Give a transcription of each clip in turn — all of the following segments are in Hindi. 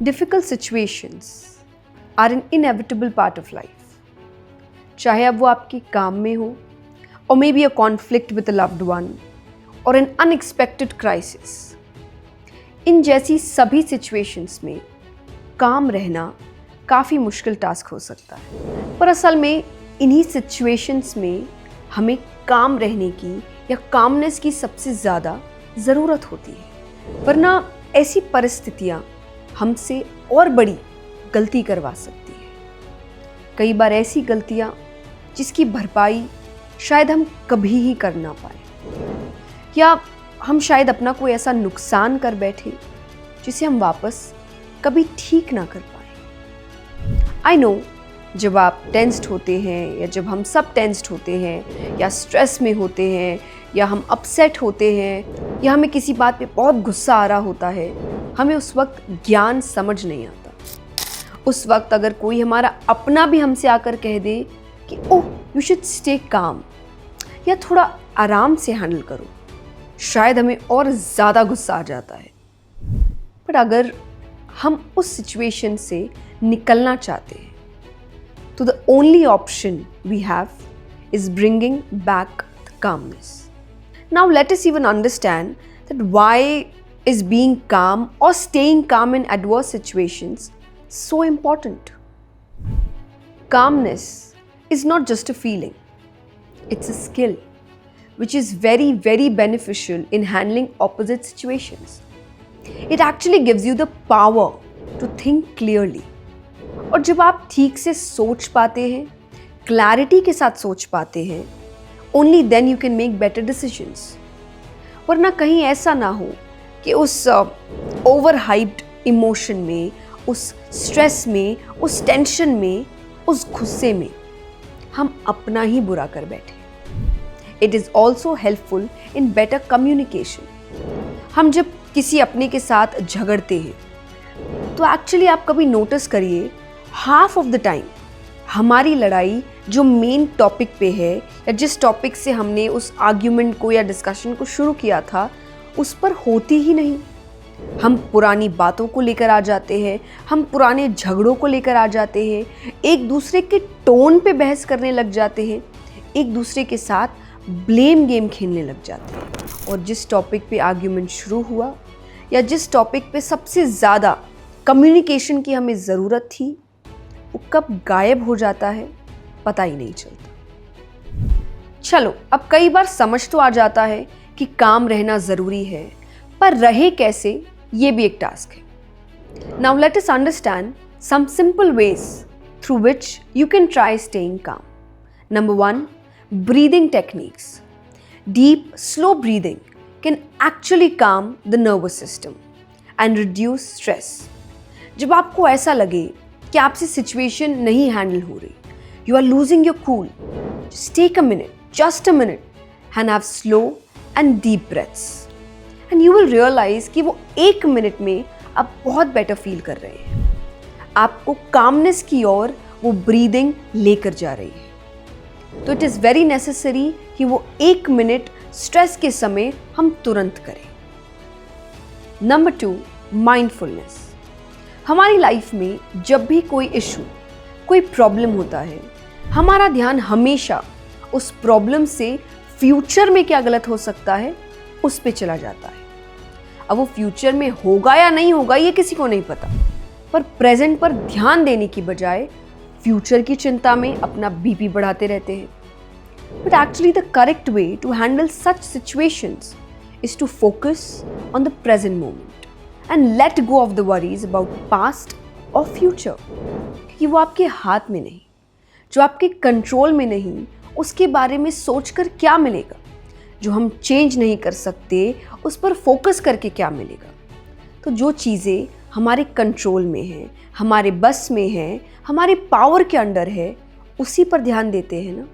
Difficult situations are an inevitable part of life. चाहे अब वो आपके काम में हो, or maybe a conflict with a loved one, or an unexpected crisis. इन जैसी सभी situations में काम रहना काफ़ी मुश्किल टास्क हो सकता है, पर असल में इन्हीं situations में हमें काम रहने की या कामनेस की सबसे ज़्यादा ज़रूरत होती है, वरना ऐसी परिस्थितियाँ हमसे और बड़ी गलती करवा सकती है। कई बार ऐसी गलतियाँ जिसकी भरपाई शायद हम कभी ही कर ना पाए, या हम शायद अपना कोई ऐसा नुकसान कर बैठे जिसे हम वापस कभी ठीक ना कर पाए। आई नो, जब आप टेंस्ड होते हैं या जब हम सब टेंस्ड होते हैं या स्ट्रेस में होते हैं या हम अपसेट होते हैं या हमें किसी बात पे बहुत गुस्सा आ रहा होता है, हमें उस वक्त ज्ञान समझ नहीं आता। उस वक्त अगर कोई हमारा अपना भी हमसे आकर कह दे कि oh you should stay calm या थोड़ा आराम से हैंडल करो, शायद हमें और ज़्यादा गुस्सा आ जाता है। पर अगर हम उस सिचुएशन से निकलना चाहते हैं तो the only option we have is bringing back the calmness. Now let us even understand that why is being calm or staying calm in adverse situations so important. Calmness is not just a feeling, it's a skill which is very, very beneficial in handling opposite situations. It actually gives you the power to think clearly. और जब आप ठीक से सोच पाते हैं, क्लैरिटी के साथ सोच पाते हैं, only then you can make better decisions. वरना कहीं ऐसा ना हो कि उस ओवर हाइप्ड इमोशन में, उस स्ट्रेस में, उस टेंशन में, उस गुस्से में हम अपना ही बुरा कर बैठे। It is also helpful in better communication. हम जब किसी अपने के साथ झगड़ते हैं तो एक्चुअली आप कभी नोटिस करिए, हाफ ऑफ द टाइम हमारी लड़ाई जो मेन टॉपिक पे है या जिस टॉपिक से हमने उस आर्ग्यूमेंट को या डिस्कशन को शुरू किया था उस पर होती ही नहीं। हम पुरानी बातों को लेकर आ जाते हैं, हम पुराने झगड़ों को लेकर आ जाते हैं, एक दूसरे के टोन पे बहस करने लग जाते हैं, एक दूसरे के साथ ब्लेम गेम खेलने लग जाते हैं। और जिस टॉपिक पे आर्ग्यूमेंट शुरू हुआ या जिस टॉपिक पे सबसे ज़्यादा कम्युनिकेशन की हमें ज़रूरत थी, वो कब गायब हो जाता है पता ही नहीं चलता। चलो, अब कई बार समझ तो आ जाता है कि काम रहना ज़रूरी है, पर रहे कैसे ये भी एक टास्क है। Now let us understand some simple ways through which you can try staying calm. Number 1, breathing techniques. Deep, slow breathing can actually calm the nervous system and reduce stress. जब आपको ऐसा लगे कि आपसे सिचुएशन नहीं हैंडल हो रही, you are losing your cool, just take a minute, just a minute, and have slow and deep breaths. And you will realize कि वो 1 मिनट में आप बहुत बेटर फील कर रहे हैं, आपको कामनेस की ओर वो ब्रीदिंग लेकर जा रही है। तो इट इज़ वेरी नेसेसरी कि वो 1 मिनट स्ट्रेस के समय हम तुरंत करें। Number 2, mindfulness. हमारी लाइफ में जब भी कोई इशू, कोई प्रॉब्लम होता है, हमारा ध्यान हमेशा उस प्रॉब्लम से फ्यूचर में क्या गलत हो सकता है उस पे चला जाता है। अब वो फ्यूचर में होगा या नहीं होगा ये किसी को नहीं पता, पर प्रेजेंट पर ध्यान देने की बजाय फ्यूचर की चिंता में अपना बीपी बढ़ाते रहते हैं। But actually the correct way to handle such situations is to focus on the present moment and let go of the worries about past or future. क्योंकि वो आपके हाथ में नहीं, जो आपके कंट्रोल में नहीं, उसके बारे में सोचकर क्या मिलेगा? जो हम चेंज नहीं कर सकते उस पर फोकस करके क्या मिलेगा? तो जो चीज़ें हमारे कंट्रोल में हैं, हमारे बस में हैं, हमारे पावर के अंडर है, उसी पर ध्यान देते हैं ना।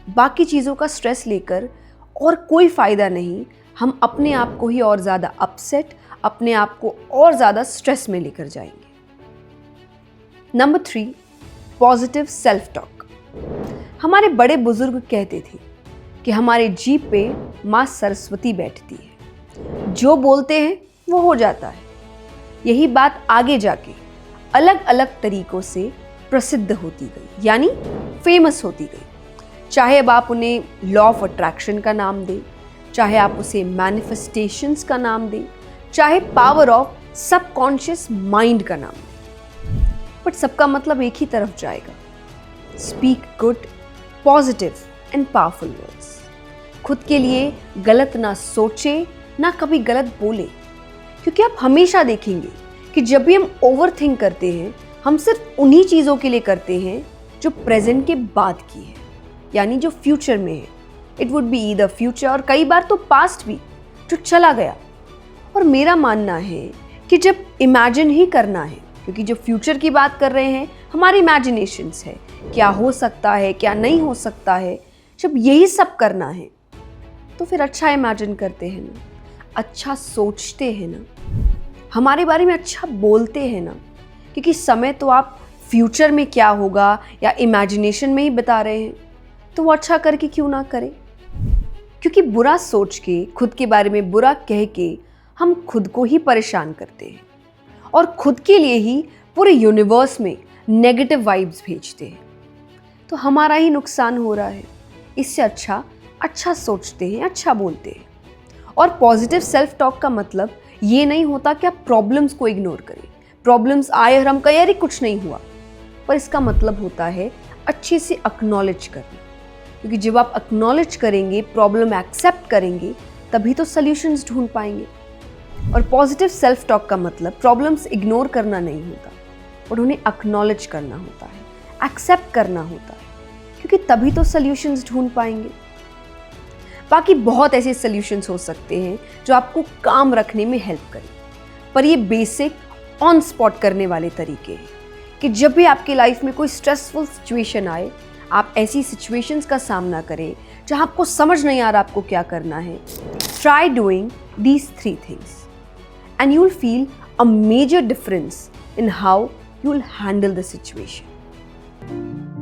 बाकी चीज़ों का स्ट्रेस लेकर और कोई फ़ायदा नहीं, हम अपने आप को ही और ज़्यादा अपसेट, अपने आप को और ज़्यादा स्ट्रेस में लेकर जाएंगे। Number 3, positive self talk. हमारे बड़े बुजुर्ग कहते थे कि हमारे जीभ पे माँ सरस्वती बैठती है, जो बोलते हैं वो हो जाता है। यही बात आगे जाके अलग अलग तरीकों से प्रसिद्ध होती गई, यानी फेमस होती गई। चाहे अब आप उन्हें लॉ ऑफ अट्रैक्शन का नाम दें, चाहे आप उसे मैनिफेस्टेशंस का नाम दें, चाहे पावर ऑफ सबकॉन्शियस माइंड का नाम दें, बट सबका मतलब एक ही तरफ जाएगा। Speak good, positive and powerful words. खुद के लिए गलत ना सोचे, ना कभी गलत बोले, क्योंकि आप हमेशा देखेंगे कि जब भी हम ओवर थिंक करते हैं, हम सिर्फ उन्हीं चीज़ों के लिए करते हैं जो प्रेजेंट के बाद की है, यानी जो फ्यूचर में है। It would be either future, और कई बार तो पास्ट भी, जो चला गया। और मेरा मानना है कि जब इमेजिन ही करना है, क्योंकि जो फ्यूचर की बात कर रहे हैं हमारी इमेजिनेशंस है, क्या हो सकता है क्या नहीं हो सकता है, जब यही सब करना है तो फिर अच्छा इमेजिन करते हैं ना, अच्छा सोचते हैं ना, हमारे बारे में अच्छा बोलते हैं ना, क्योंकि समय तो आप फ्यूचर में क्या होगा या इमेजिनेशन में ही बता रहे हैं, तो वो अच्छा करके क्यों ना करें। क्योंकि बुरा सोच के, खुद के बारे में बुरा कह के हम खुद को ही परेशान करते हैं और खुद के लिए ही पूरे यूनिवर्स में नेगेटिव वाइब्स भेजते हैं, तो हमारा ही नुकसान हो रहा है। इससे अच्छा सोचते हैं, अच्छा बोलते हैं। और पॉजिटिव सेल्फ टॉक का मतलब ये नहीं होता कि आप प्रॉब्लम्स को इग्नोर करें, प्रॉब्लम्स आए और हम कहें अरे कुछ नहीं हुआ, पर इसका मतलब होता है अच्छे से एक्नॉलेज करना। क्योंकि जब आप एक्नॉलेज करेंगे, प्रॉब्लम एक्सेप्ट करेंगे, तभी तो सॉल्यूशंस ढूंढ पाएंगे। और पॉजिटिव सेल्फ टॉक का मतलब प्रॉब्लम्स इग्नोर करना नहीं होता, और उन्हें एक्नॉलेज करना होता है, एक्सेप्ट करना होता है, क्योंकि तभी तो सॉल्यूशंस ढूंढ पाएंगे। बाकी बहुत ऐसे सॉल्यूशंस हो सकते हैं जो आपको काम रखने में हेल्प करें, पर ये बेसिक ऑन स्पॉट करने वाले तरीके हैं कि जब भी आपकी लाइफ में कोई स्ट्रेसफुल सिचुएशन आए, आप ऐसी सिचुएशंस का सामना करें जहां आपको समझ नहीं आ रहा आपको क्या करना है। Try doing these 3 things and you'll feel a major difference in how you'll handle the situation.